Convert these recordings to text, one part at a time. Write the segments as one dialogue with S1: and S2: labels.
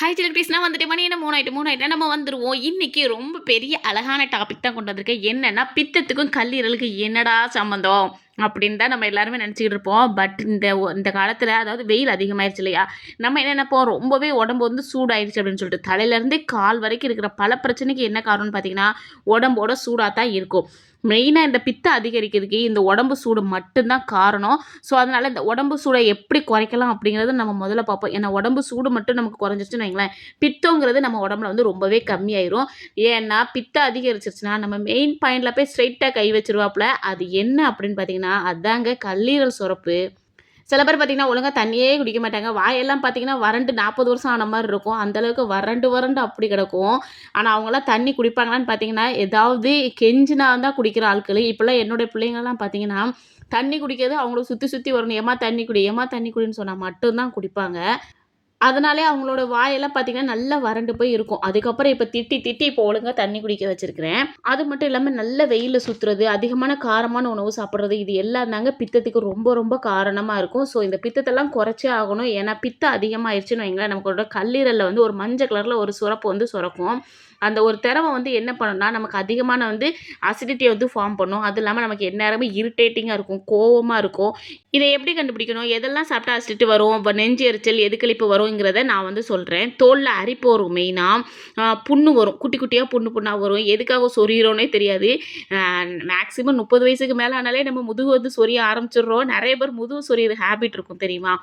S1: Hi celebrities நான் வந்துட்டு மணி என்ன 3 ஆயிட்டு 3 ஆயிட்டா நம்ம வந்துருவோம். இன்னைக்கு ரொம்ப பெரிய அழகான டாபிக் தான் கொண்டு வந்திருக்கேன். என்னன்னா பித்தத்துக்கும் கல்லீரலுக்கு என்னடா சம்மந்தம்? அப்படின்னு தான் நம்ம எல்லாருமே நினச்சிக்கிட்டு இருப்போம். பட் இந்த காலத்தில் அதாவது வெயில் அதிகமாயிருச்சு இல்லையா? நம்ம என்ன நினைப்போம் ரொம்பவே உடம்பு வந்து சூடாயிருச்சு அப்படின்னு சொல்லிட்டு தலையிலேருந்து கால் வரைக்கும் இருக்கிற பல பிரச்சனைக்கு என்ன காரணம்னு பார்த்தீங்கன்னா உடம்போட சூடாக தான் இருக்கும். மெயினாக இந்த பித்தம் அதிகரிக்கிறதுக்கு இந்த உடம்பு சூடு மட்டும்தான் காரணம். ஸோ அதனால் இந்த உடம்பு சூடை எப்படி குறைக்கலாம் அப்படிங்கிறத நம்ம முதல்ல பார்ப்போம். ஏன்னா உடம்பு சூடு மட்டும் நமக்கு குறைஞ்சிருச்சுன்னு வைங்களேன், பித்தங்கிறது நம்ம உடம்புல வந்து ரொம்பவே கம்மியாயிரும். ஏன்னா பித்தம் அதிகரிச்சிருச்சுன்னா நம்ம மெயின் பாயிண்டில் போய் ஸ்ட்ரைட்டாக கை வச்சிருவாப்புல. அது என்ன அப்படின்னு பார்த்தீங்கன்னா அதாங்க கல்லீரல் சுரப்பு. சில பேர் பார்த்தீங்கன்னா ஒழுங்கா தண்ணியே குடிக்க மாட்டாங்க. வாயெல்லாம் பார்த்தீங்கன்னா வறண்டு 40 வருஷம் ஆன மாரி இருக்கும். அந்த அளவுக்கு வறண்டு வறண்டு அப்படி கிடக்கும். ஆனா அவங்கலாம் தண்ணி குடிப்பாங்களான்னு பார்த்தீங்கன்னா, ஏதாவது கெஞ்சினா தான் குடிக்கிற ஆட்களு. இப்பலாம் என்னுடைய பிள்ளைங்கலாம் பார்த்தீங்கன்னா, தண்ணி குடிக்கிறது அவங்கள சுத்தி சுத்தி வரணும். "ஏம்மா தண்ணி குடி, ஏம்மா தண்ணி குடின்னு" சொன்னா மட்டும் தான் குடிப்பாங்க. அதனாலயே அவங்களோட வாயெல்லாம் பார்த்தீங்கன்னா, நல்லா வறண்டு போய் இருக்கும். அதுக்கப்புறம் இப்ப திட்டி, திட்டி இப்போ ஒழுங்கா தண்ணி குடிக்க வச்சிருக்கிறேன். அது மட்டும் இல்லாம நல்ல வெயில்ல சுத்துறது, அதிகமான காரமான உணவு சாப்பிடுறது, இது எல்லாம் தாங்க பித்தத்துக்கு ரொம்ப, ரொம்ப காரணமா இருக்கும். ஸோ இந்த பித்தத்தெல்லாம் குறைச்சே ஆகணும். ஏன்னா பித்தம் அதிகமாயிருச்சுன்னு வைங்களேன், நமக்கோட கல்லீரல்ல வந்து ஒரு மஞ்ச கலர்ல ஒரு சுரப்பு வந்து சுரக்கும். அந்த ஒரு திரவம் வந்து என்ன பண்ணும்னா, நமக்கு அதிகமான வந்து அசிடிட்டிய வந்து ஃபார்ம் பண்ணும். அது இல்லாம நமக்கு எந்நேரமும் இரிட்டேட்டிங்கா இருக்கும், கோவமா இருக்கும். இத எப்படி கண்டுபிடிக்கணும்? எதெல்லாம் சாப்பிட்டா அசிடிட்டி வரும்? நெஞ்சு எரிச்சல், எதுக்களிப்பு வருங்கிறத நான் வந்து சொல்றேன். தோல்ல அரிப்பு வரும் மெயினா. புண்ணு வரும். குட்டி குட்டியா புண்ணு புண்ணா வரும். எதுக்காக சொரியிறோன்னே தெரியாது. அ மேக்ஸிமம் 30 வயசுக்கு மேல ஆனாலே நம்ம முதுகு வந்து சொரிய ஆரம்பிச்சுடுறோம். நெறைய பேர் முதுகு சொரியிற ஹேபிட் இருக்கும் தெரியுமா?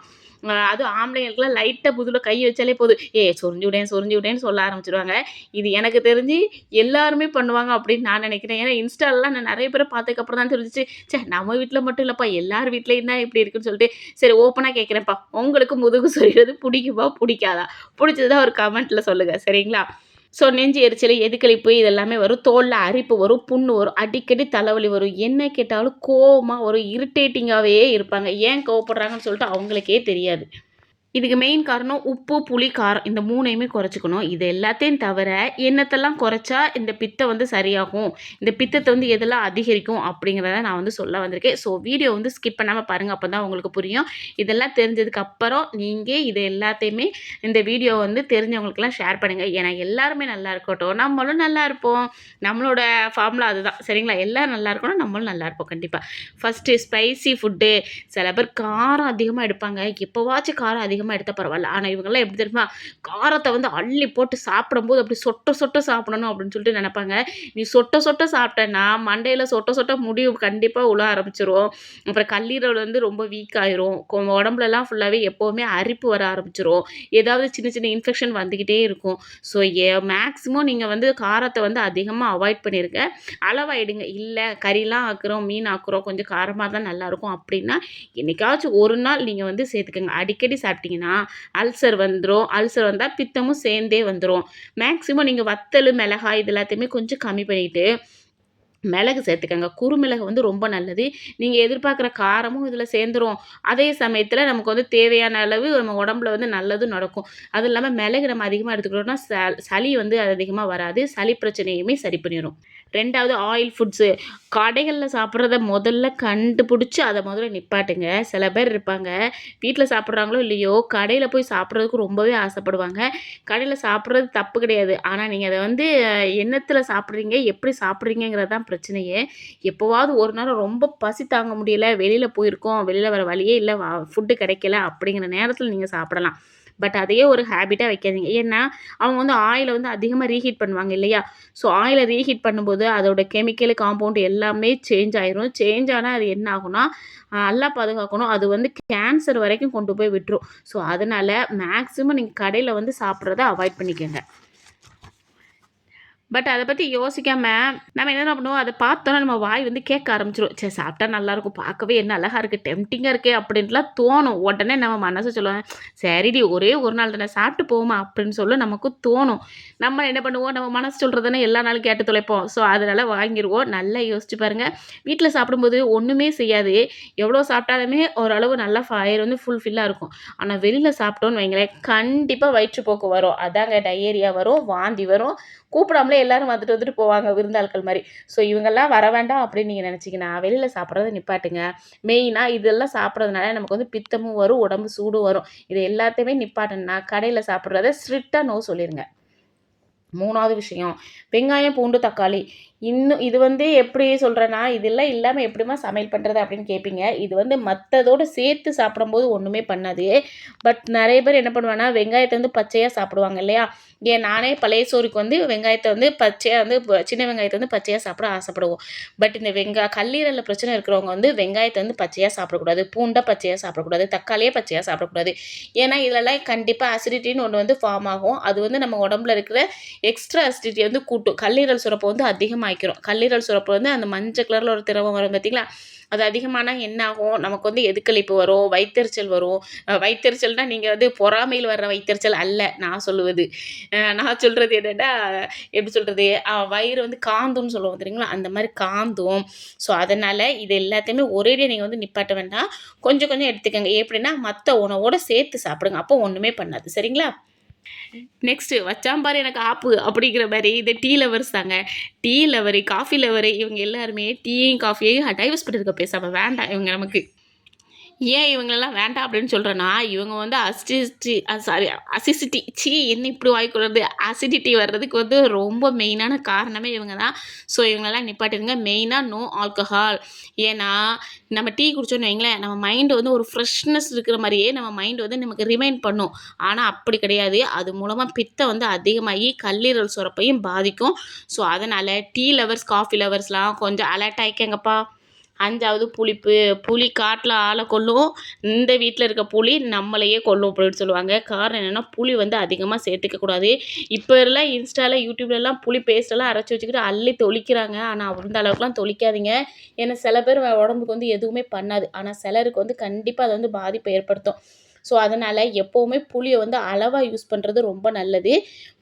S1: அதுவும் ஆம்பளைங்களுக்குலாம் லைட்டா முதுகுல கை வச்சாலே போதும். சொரிஞ்சு விடேன், சொரிஞ்சு விடேன்னு சொல்ல ஆரம்பிச்சுருவாங்க. இது எனக்கு தெரிஞ்சு எல்லாருமே பண்ணுவாங்க அப்படின்னு நான் நினைக்கிறேன். ஏன்னா இன்ஸ்டாலலாம் நான் நெறைய பேர பார்த்ததுக்கப்புறம் தான் தெரிஞ்சுச்சு, ச்சே நம்ம வீட்ல மட்டும் இல்லப்பா எல்லார் வீட்லயும் தான் இப்படி இருக்குன்னு சொல்லிட்டு, சரி ஓப்பனா கேட்கிறேன்ப்பா. உங்களுக்கு முதுகு சொறியறது புடிக்குமா? புடிக்காதா? புடிச்சதா ஒரு கமெண்ட்ல சொல்லுங்க. சரிங்களா? ஸோ நெஞ்சு எரிச்சல், எதுக்களிப்பு இதெல்லாமே வரும். தோல்ல அரிப்பு வரும், புண்ணு வரும், அடிக்கடி தலைவலி வரும். என்ன கேட்டாலும் கோவமா வரும். இரிட்டேட்டிங்காவே இருப்பாங்க. ஏன் கோவப்படுறாங்கன்னு சொல்லிட்டு அவங்களுக்கே தெரியாது. இதுக்கு மெயின் காரணம் உப்பு, புளி, காரம் இந்த 3யுமே குறைச்சுக்கணும். இது எல்லாத்தையும் தவிர என்னத்தெல்லாம் குறைச்சா இந்த பித்தம் வந்து சரியாகும், இந்த பித்தத்த வந்து எதெல்லாம் அதிகரிக்கும் அப்படிங்கிறத நான் வந்து சொல்ல வந்திருக்கேன். ஸோ வீடியோ வந்து ஸ்கிப் பண்ணாம பாருங்க. அப்பதான் உங்களுக்கு புரியும். இதெல்லாம் தெரிஞ்சதுக்கு அப்புறம் நீங்க இது எல்லாத்தையுமே இந்த வீடியோ வந்து தெரிஞ்சவங்களுக்கெல்லாம் ஷேர் பண்ணுங்க. ஏன்னா எல்லாருமே நல்லா இருக்கட்டும், நம்மளும் நல்லா இருப்போம். நம்மளோட ஃபார்முலா அதுதான். சரிங்களா? எல்லாரும் நல்லா இருக்கணும், நம்மளும் நல்லா இருப்போம் கண்டிப்பா. First spicy food. சில பேர் காரம் அதிகமா எடுப்பாங்க. எப்பவாச்சும் காரம் அதிகமா எடுத்தா பரவால்ல. ஆனா இவங்கலாம் எப்படி தெரியுமா? காரத்த வந்து அள்ளி போட்டு சாப்பிடும்போது அப்படி சொட்ட சொட்ட சாப்பிடணும் அப்படின்னு சொல்லிட்டு நெனைப்பாங்க. நீ சொட்ட சொட்ட சாப்பிட்டன்னா, மண்டையில சொட்ட சொட்ட முடி கண்டிப்பா உழ ஆரம்பிச்சுரும். அப்புறம் கல்லீரல் வந்து ரொம்ப வீக் ஆயிரும். உடம்புலலாம் ஃபுல்லாவே எப்பவுமே அரிப்பு வர ஆரம்பிச்சுரும். ஏதாவது சின்ன சின்ன இன்ஃபெக்ஷன் வந்துகிட்டே இருக்கும். ஸோ மேக்ஸிமம் நீங்க வந்து காரத்த வந்து அதிகமா அவாய்ட் பண்ணிருங்க. அளவாயிடுங்க. இல்ல கறிலாம் ஆக்குறோம், மீன் ஆக்குறோம், கொஞ்சம் காரமா தான் நல்லாயிருக்கும் அப்படின்னா, என்னைக்காச்சும் ஒரு நாள் நீங்க வந்து சேர்த்துக்கங்க. அடிக்கடி சாப்பிட்டீங்கன்னா, அல்சர் வந்துரும். அல்சர் வந்தா பித்தமும் சேர்ந்தே வந்துரும். மேக்ஸிமம் நீங்க வத்தலு, மிளகாய் இது எல்லாத்தையுமே கொஞ்சம் கம்மி பண்ணிட்டு, மிளகு சேர்த்துக்கங்க. குறுமிளகு வந்து ரொம்ப நல்லது. நீங்க எதிர்பார்க்குற காரமும் இதில சேர்ந்துரும். அதே சமயத்தில நமக்கு வந்து தேவையான அளவு நம்ம உடம்புல வந்து நல்லதும் நடக்கும். அதுவும் இல்லாம மிளகு நம்ம அதிகமா எடுத்துக்கிட்டோம்னா, சளி வந்து அதிகமா வராது. சளி பிரச்சனையுமே சரி பண்ணிரும். 2வது ஆயில் ஃபுட்ஸு. கடைகள்ல சாப்பிடுறத முதல்ல கண்டுபிடிச்சு அத முதல்ல நிப்பாட்டுங்க. சில பேர் இருப்பாங்க, வீட்ல சாப்பிடுறாங்களோ இல்லையோ, கடையில போய் சாப்பிடுறதுக்கு ரொம்பவே ஆசைப்படுவாங்க. கடையில சாப்பிடுறது தப்பு கிடையாது. ஆனா நீங்க அத வந்து எண்ணத்தில சாப்பிடுறீங்க, எப்படி சாப்பிடுறீங்கங்கிறது தான் பிரச்சனையே. எப்போவாவது ஒரு நேரம் ரொம்ப பசி தாங்க முடியல, வெளியில போயிருக்கோம், வெளியில வேற வழியே இல்ல, ஃபுட்டு கிடைக்கல அப்படிங்கிற நேரத்தில நீங்க சாப்பிடலாம். பட் அதையே ஒரு ஹேபிட்டா வைக்காதீங்க. ஏன்னா, அவங்க வந்து ஆயில வந்து அதிகமா ரீஹீட் பண்ணுவாங்க இல்லையா? ஸோ ஆயில ரீஹீட் பண்ணும்போது அதோட கெமிக்கல், காம்பவுண்ட் எல்லாமே சேஞ்ச் ஆயிரும். சேஞ்ச் ஆனா அது என்ன ஆகும்னா, நல்லா பாதுகாக்கணும். அது வந்து கேன்சர் வரைக்கும் கொண்டு போய் விட்டுரும். ஸோ அதனால மேக்ஸிமம் நீங்க கடையில வந்து சாப்பிடுறத அவாய்ட் பண்ணிக்கங்க. பட் அத பத்தி யோசிக்காம, நம்ம என்ன பண்ணுவோம், அத பார்த்தோனே நம்ம வாய் வந்து கேட்க ஆரம்பிச்சுரும். ச்சே! சாப்பிட்டா நல்லாயிருக்கும். பார்க்கவே என்ன அழகா இருக்கு. டெம்ப்டிங்கா இருக்கே! அப்படின்ட்டுலாம் தோணும். உடனே நம்ம மனசு சொல்லும், சரிடி ஒரே ஒரு நாள் தானே சாப்பிட்டு போவோமா அப்படின்னு சொல்ல நமக்கு தோணும். நம்ம என்ன பண்ணுவோம், நம்ம மனசு சொல்றதுதானே எல்லா நாளும் கேட்டு தொலைப்போம். ஸோ அதனால வாங்கிருவோம். நல்லா யோசிச்சு பாருங்க. வீட்ல சாப்பிடும்போது ஒண்ணுமே செய்யாது. எவ்வளோ சாப்பிட்டாலுமே ஓரளவு நல்லா வயிறு வந்து ஃபுல்ஃபில்லா இருக்கும். ஆனா வெளியில சாப்பிட்டோம்னு வைங்களேன், கண்டிப்பா வயிற்றுப்போக்கு வரும். அதாங்க டயேரியா வரும், வாந்தி வரும். கூப்பிடாமலே எல்லாரும் வந்துட்டு வந்துட்டு போவாங்க விருந்தாட்கள் மாதிரி. ஸோ இவங்கெல்லாம் வர வேண்டாம் அப்படின்னு நீங்கள் நினச்சிங்கன்னா வெளியில் சாப்பிட்றத நிப்பாட்டுங்க. மெயினாக இதெல்லாம் சாப்பிட்றதுனால நமக்கு வந்து பித்தமும் வரும், உடம்பு சூடும் வரும். இது எல்லாத்தையுமே நிப்பாட்டணும்னா கடையில் சாப்பிட்றத ஸ்ட்ரிக்டாக நோ சொல்லிடுங்க. 3வது விஷயம், வெங்காயம், பூண்டு, தக்காளி. இன்னும் இது வந்து எப்படி சொல்கிறேன்னா, இதெல்லாம் இல்லாமல் எப்படிம்மா சமையல் பண்ணுறது அப்படின்னு கேட்பீங்க. இது வந்து மற்றதோடு சேர்த்து சாப்பிடும்போது ஒன்றுமே பண்ணாது. பட் நிறைய பேர் என்ன பண்ணுவாங்கன்னா, வெங்காயத்தை வந்து பச்சையாக சாப்பிடுவாங்க இல்லையா? நானே பழைய சோறுக்கு வந்து வெங்காயத்தை வந்து பச்சையாக வந்து சின்ன வெங்காயத்தை வந்து பச்சையாக சாப்பிட ஆசைப்படுவோம். பட் இந்த கல்லீரலில் பிரச்சனை இருக்கிறவங்க வந்து வெங்காயத்தை வந்து பச்சையாக சாப்பிடக்கூடாது, பூண்டை பச்சையாக சாப்பிடக்கூடாது, தக்காளியே பச்சையாக சாப்பிடக்கூடாது. ஏன்னா இதிலலாம் கண்டிப்பாக அசிடிட்டின்னு ஒன்று வந்து ஃபார்ம் ஆகும். அது வந்து நம்ம உடம்புல இருக்கிற எக்ஸ்ட்ரா அசிடிட்டி வந்து கூட்டும். கல்லீரல் சுரப்பை வந்து அதிகமாக்கிரும். கல்லீரல் சுரப்பு வந்து அந்த மஞ்சள் கலரில் ஒரு திரவம் வரும் பார்த்தீங்களா? அது அதிகமானா என்ன ஆகும்? நமக்கு வந்து எதுக்களிப்பு வரும், வயித்தெரிச்சல் வரும். வயித்தெரிச்சல்னா நீங்கள் வந்து பொறாமையில் வர்ற வயித்தெரிச்சல் அல்ல நான் சொல்லுவது. நான் சொல்கிறது என்னென்னா, எப்படி சொல்கிறது, வயிறு வந்து காந்தும்னு சொல்லுவோம் தெரியுங்களா? அந்த மாதிரி காந்தும். ஸோ அதனால் இது எல்லாத்தையுமே ஒரேடியாக நீங்கள் வந்து நிப்பாட்ட வேண்டாம். கொஞ்சம் கொஞ்சம் எடுத்துக்கங்க. எப்படின்னா மற்ற உணவோடு சேர்த்து சாப்பிடுங்க. அப்போ ஒன்றுமே பண்ணாது. சரிங்களா? நெக்ஸ்ட்டு வச்சாம்பாரு எனக்கு ஆப்பு அப்படிங்கிற மாதிரி இந்த டீ லவர்ஸ் தாங்க. டீ லவரு, காஃபி லவரு இவங்க எல்லாருமே டீயும் காஃபியையும் டைவர்ஸ் பண்ணியிருக்க பேசாமல் வேண்டாம் இவங்க நமக்கு. ஏன் இவங்களெல்லாம் வேண்டாம் அப்படின்னு சொல்கிறேன்னா, இவங்க வந்து அசிசிட்டி என்ன இப்படி வாய்க்குறது அசிடிட்டி வர்றதுக்கு வந்து ரொம்ப மெயினான காரணமே இவங்க தான். ஸோ இவங்களெல்லாம் நிப்பாட்டிடுங்க. மெயினாக நோ ஆல்கஹால். ஏன்னா நம்ம டீ குடிச்சோன்னு வைங்களேன், நம்ம மைண்டு வந்து ஒரு ஃப்ரெஷ்னஸ் இருக்கிற மாதிரியே நம்ம மைண்டு வந்து நமக்கு ரிமைண்ட் பண்ணும். ஆனால் அப்படி கிடையாது. அது மூலமாக பித்தம் வந்து அதிகமாகி கல்லீரல் சுரப்பையும் பாதிக்கும். ஸோ அதனால் டீ லவர்ஸ், காஃபி லவர்ஸ்லாம் கொஞ்சம் அலர்ட் ஆகிக்கங்கப்பா. 5வது புளிப்பு. புலி காட்டில் ஆளை கொல்லும், இந்த வீட்டில் இருக்க புலி நம்மளையே கொல்லும் அப்படின்னு சொல்லுவாங்க. காரணம் என்னென்னா புளி வந்து அதிகமாக சேர்த்துக்கக்கூடாது. இப்போ எல்லாம் இன்ஸ்டாவில் யூடியூப்லலாம் புளி பேஸ்ட்டெல்லாம் அரைச்சி வச்சுக்கிட்டு அள்ளி தொளிக்கிறாங்க. ஆனால் அந்த அளவுக்குலாம் தொளிக்காதீங்க. ஏன்னா சில பேர் உடம்புக்கு வந்து எதுவுமே பண்ணாது. ஆனால் சிலருக்கு வந்து கண்டிப்பாக அது வந்து பாதிப்பை ஏற்படுத்தும். ஸோ அதனால் எப்போவுமே புளியை வந்து அளவாக யூஸ் பண்ணுறது ரொம்ப நல்லது.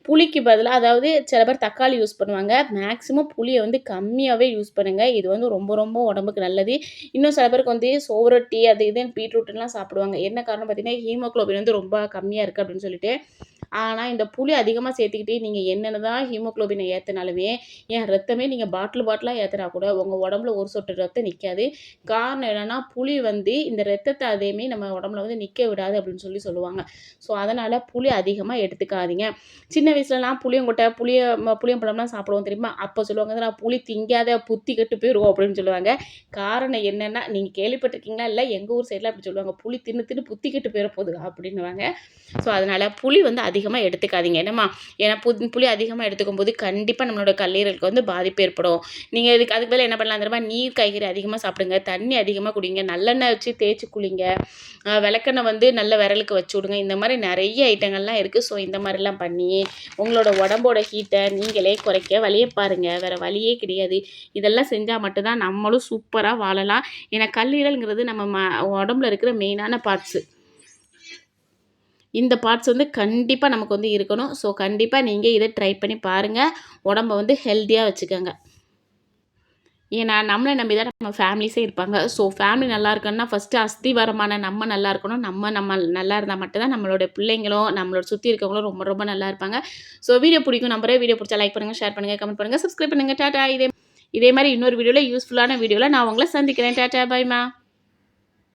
S1: புளிக்கு பதிலாக அதாவது சில பேர் தக்காளி யூஸ் பண்ணுவாங்க. மேக்ஸிமம் புளியை வந்து கம்மியாகவே யூஸ் பண்ணுங்கள். இது வந்து ரொம்ப ரொம்ப உடம்புக்கு நல்லது. இன்னும் சில பேருக்கு வந்து சுவரொட்டி அது இதுன்னு பீட்ரூட்டுலாம் சாப்பிடுவாங்க. என்ன காரணம் பார்த்தீங்கன்னா, ஹீமோகுளோபின் வந்து ரொம்ப கம்மியாக இருக்குது அப்படின்னு சொல்லிட்டு. ஆனால் இந்த புளி அதிகமாக சேர்த்துக்கிட்டு நீங்கள் என்னென்ன தான் ஹீமோகுளோபினை ஏற்றினாலுமே, ஏன் ரத்தமே நீங்கள் பாட்டிலாக ஏற்றினா கூட உங்கள் உடம்புல ஒரு சொட்டு ரத்தம் நிற்காது. காரணம் என்னென்னா, புளி வந்து இந்த ரத்தத்தை அதேமே நம்ம உடம்புல வந்து நிற்க விடாது அப்படின்னு சொல்லுவாங்க. ஸோ அதனால் புளி அதிகமாக எடுத்துக்காதீங்க. சின்ன வயசுலலாம் புளியங்கொட்டை, புளியம்பழம்லாம் சாப்பிடுவோம் தெரியுமா? அப்போ சொல்லுவாங்க, நான் புளி திங்காத புத்தி கெட்டு போயிடும் அப்படின்னு சொல்லுவாங்க. காரணம் என்னென்னா, நீங்கள் கேள்விப்பட்டிருக்கீங்களா? இல்லை எங்கள் ஊர் சைடில் அப்படி சொல்லுவாங்க, புளி தின்னு தின்னு புத்தி கெட்டு போயிட போகுது அப்படின்னுவாங்க. ஸோ அதனால் புளி வந்து அதிகமாக எடுத்துக்காதீங்க. என்னம்மா? ஏன்னா புளி அதிகமாக எடுத்துக்கும்போது கண்டிப்பாக நம்மளோட கல்லீரலுக்கு வந்து பாதிப்பு ஏற்படும். நீங்கள் அதுக்கு பதிலா என்ன பண்ணலாம் தெரியுமா? நீர் காய்கறி அதிகமாக சாப்பிடுங்க, தண்ணி அதிகமாக குடிங்க, நல்லெண்ணெய் வச்சு தேய்ச்சி குளிங்க, விளக்கெண்ணெய் வந்து நல்ல விரலுக்கு வச்சு விடுங்க. இந்த மாதிரி நிறைய ஐட்டங்கள்லாம் இருக்குது. ஸோ இந்த மாதிரிலாம் பண்ணி உங்களோட உடம்போட ஹீட்டை நீங்களே குறைக்க வழியை பாருங்கள். வேறு வழியே கிடையாது. இதெல்லாம் செஞ்சால் மட்டும்தான் நம்மளும் சூப்பராக வாழலாம். ஏன்னா கல்லீரல்ங்கிறது நம்ம உடம்புல இருக்கிற மெயினான பார்ட்ஸு. இந்த பார்ட்ஸ் வந்து கண்டிப்பாக நமக்கு வந்து இருக்கணும். ஸோ கண்டிப்பாக நீங்கள் இதை ட்ரை பண்ணி பாருங்கள். உடம்ப வந்து ஹெல்த்தியாக வச்சுக்கோங்க. ஏன்னா நம்மளை நம்பி தான் நம்ம ஃபேமிலிஸே இருப்பாங்க. ஸோ ஃபேமிலி நல்லா இருக்கணும்னா ஃபஸ்ட்டு அஸ்திவாரமான நம்ம நல்லா இருக்கணும். நம்ம நல்லா இருந்தால் மட்டும்தான் நம்மளோட பிள்ளைங்களும் நம்மளோட சுற்றி இருக்கவங்களும் ரொம்ப ரொம்ப நல்லா இருப்பாங்க. ஸோ வீடியோ பிடிக்கும் நம்புறேன். வீடியோ பிடிச்சா லைக் பண்ணுங்கள், ஷேர் பண்ணுங்கள், கமெண்ட் பண்ணுங்கள், சப்ஸ்கிரைப் பண்ணுங்கள். டாட்டா. இதே மாதிரி இன்னொரு வீடியோவில் யூஸ்ஃபுல்லான வீடியோவில் நான் உங்களை சந்திக்கிறேன். டாட்டா, பாய்மா.